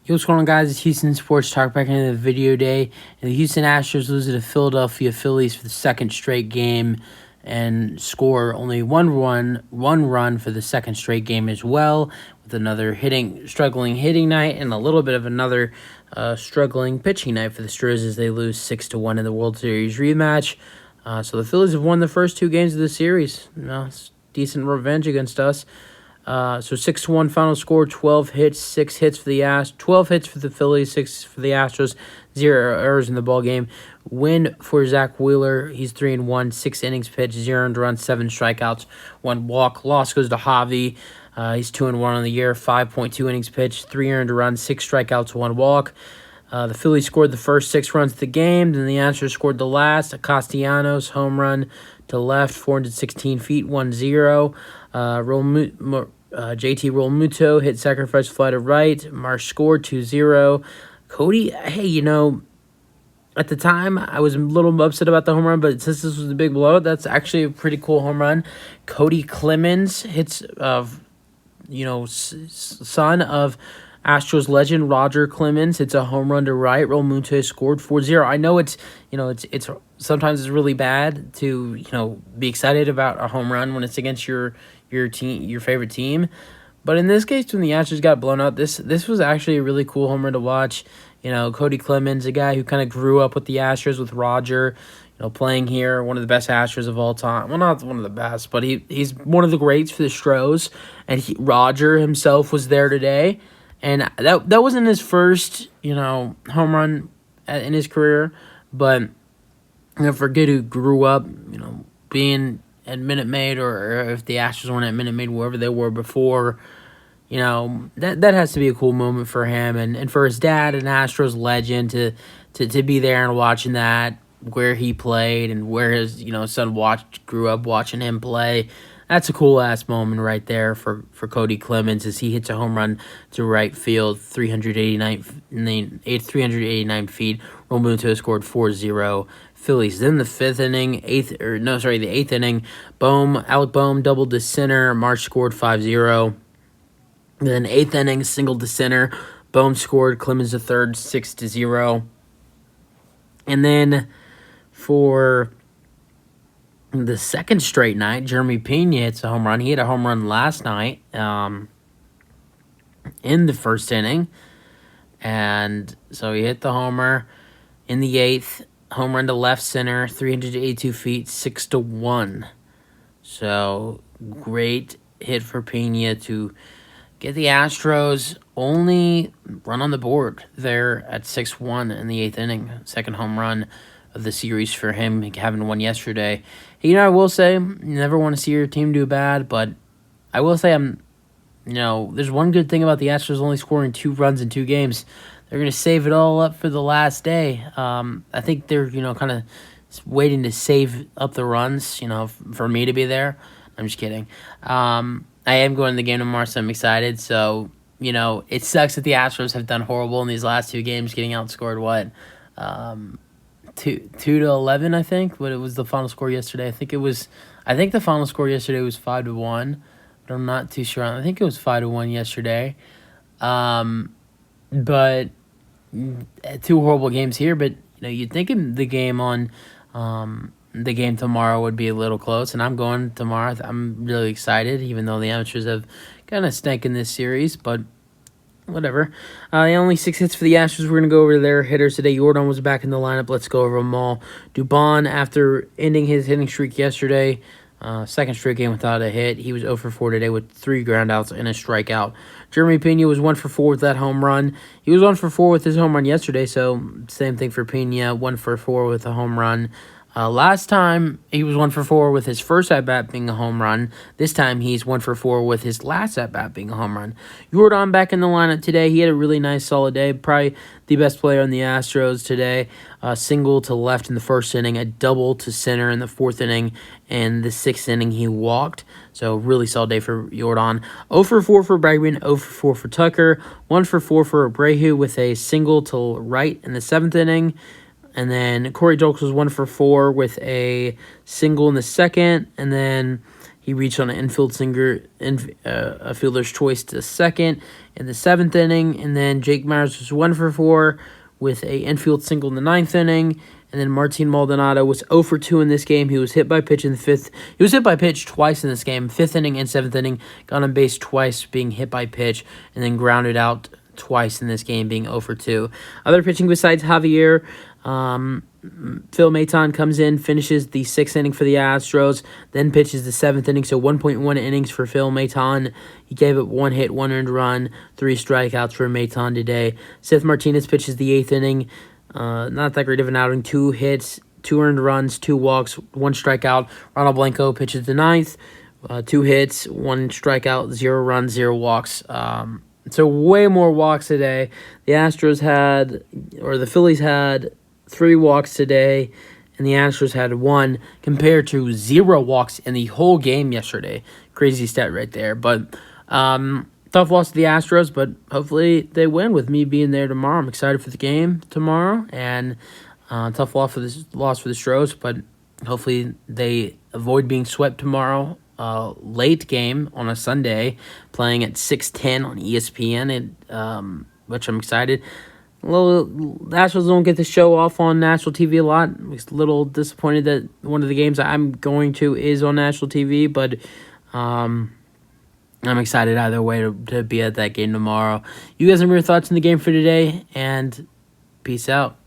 Yo, what's going on, guys? It's Houston Sports Talk back into the video day. And the Houston Astros lose to the Philadelphia Phillies for the second straight game and score only one run for the second straight game as well, with another struggling hitting night and a little bit of another struggling pitching night for the Astros as they lose 6-1 in the World Series rematch. So the Phillies have won the first two games of the series. It's decent revenge against us. So 6-1 final score, 12 hits, 6 hits for the 12 hits for the Phillies, 6 for the Astros, 0 errors in the ball game. Win for Zach Wheeler. He's 3-1, 6 innings pitched, 0 earned runs, 7 strikeouts, 1 walk. Loss goes to Javi. He's 2-1 on the year, 5.2 innings pitched, 3 earned runs, 6 strikeouts, 1 walk. The Phillies scored the first 6 runs of the game, then the Astros scored the last. A Castellanos home run to left, 416 feet, 1-0. JT Realmuto hit sacrifice fly to right. Marsh scored 2-0. Cody, hey, at the time, I was a little upset about the home run, but since this was a big blowout, that's actually a pretty cool home run. Cody Clemens hits, son of Astros legend Roger Clemens hits a home run to right. Realmuto scored 4-0. I know it's sometimes it's really bad to be excited about a home run when it's against your team, your favorite team, but in this case, when the Astros got blown out, this was actually a really cool home run to watch. Cody Clemens, a guy who kind of grew up with the Astros with Roger, playing here, one of the best Astros of all time. Well, not one of the best, but he's one of the greats for the Astros, and Roger himself was there today. And that wasn't his first, home run in his career. But, for a kid who grew up, being at Minute Maid, or if the Astros weren't at Minute Maid, wherever they were before, that has to be a cool moment for him. And for his dad, an Astros legend, to be there and watching that, where he played and where his, son grew up watching him play. That's a cool-ass moment right there for Cody Clemens as he hits a home run to right field, 389 feet. Realmuto scored 4-0. Phillies. Then the eighth inning, Alec Bohm doubled to center. Marsh scored 5-0. Then 8th inning, singled to center. Bohm scored. Clemens the third, 6-0. And then for the second straight night, Jeremy Pena hits a home run. He had a home run last night in the first inning. And so he hit the homer in the 8th. Home run to left center, 382 feet, 6-1. So great hit for Pena to get the Astros only run on the board there at 6-1 in the 8th inning. Second home run of the series for him, having won yesterday. I will say, you never want to see your team do bad, but I will say there's one good thing about the Astros only scoring 2 runs in 2 games. They're going to save it all up for the last day. I think they're, kind of waiting to save up the runs, for me to be there. I'm just kidding. I am going to the game tomorrow, so I'm excited. So, it sucks that the Astros have done horrible in these last 2 games, getting outscored, 2-11, I think, but it was the final score yesterday. I think the final score yesterday was 5-1, but I'm not too sure. I think it was 5-1 yesterday. But 2 horrible games here. But you'd think the game tomorrow would be a little close, and I'm going tomorrow. I'm really excited, even though the Amateurs have kind of stank in this series, but whatever. Only 6 hits for the Astros. We're going to go over their hitters today. Jordan was back in the lineup. Let's go over them all. Dubon, after ending his hitting streak yesterday, second straight game without a hit. He was 0 for 4 today with 3 groundouts and a strikeout. Jeremy Pena was 1 for 4 with that home run. He was 1 for 4 with his home run yesterday, so same thing for Pena, 1 for 4 with a home run. Last time, he was 1 for 4 with his first at-bat being a home run. This time, he's 1 for 4 with his last at-bat being a home run. Jordan back in the lineup today. He had a really nice, solid day. Probably the best player on the Astros today. Single to left in the first inning, a double to center in the 4th inning, and the 6th inning he walked. So really solid day for Jordan. 0 for 4 for Bregman, 0 for 4 for Tucker, 1 for 4 for Abreu with a single to right in the 7th inning. And then Corey Julks was 1 for 4 with a single in the 2nd. And then He reached on an a fielder's choice to second in the 7th inning, and then Jake Myers was 1 for 4 with a infield single in the 9th inning. And then Martin Maldonado was 0 for 2 in this game. He was hit by pitch in the 5th. He was hit by pitch twice in this game, 5th inning and 7th inning. Got on base twice, being hit by pitch, and then grounded out twice in this game, being 0 for 2. Other pitching besides Javier, Phil Maton comes in, finishes the 6th inning for the Astros, then pitches the 7th inning, so 1.1 innings for Phil Maton. He gave up 1 hit, 1 earned run, 3 strikeouts for Maton today. Seth Martinez pitches the 8th inning. Not that great of an outing. 2 hits, 2 earned runs, 2 walks, 1 strikeout. Ronald Blanco pitches the 9th. 2 hits, 1 strikeout, 0 runs, 0 walks. So way more walks today. The Phillies had 3 walks today, and the Astros had 1, compared to 0 walks in the whole game yesterday. Crazy stat right there. But tough loss to the Astros, but hopefully they win with me being there tomorrow. I'm excited for the game tomorrow, and tough loss for the Astros, but hopefully they avoid being swept tomorrow. Late game on a Sunday, playing at 6:10 on ESPN, which I'm excited. The Astros don't get to show off on national TV a lot. I'm a little disappointed that one of the games I'm going to is on national TV, but I'm excited either way to be at that game tomorrow. You guys have your thoughts on the game for today, and peace out.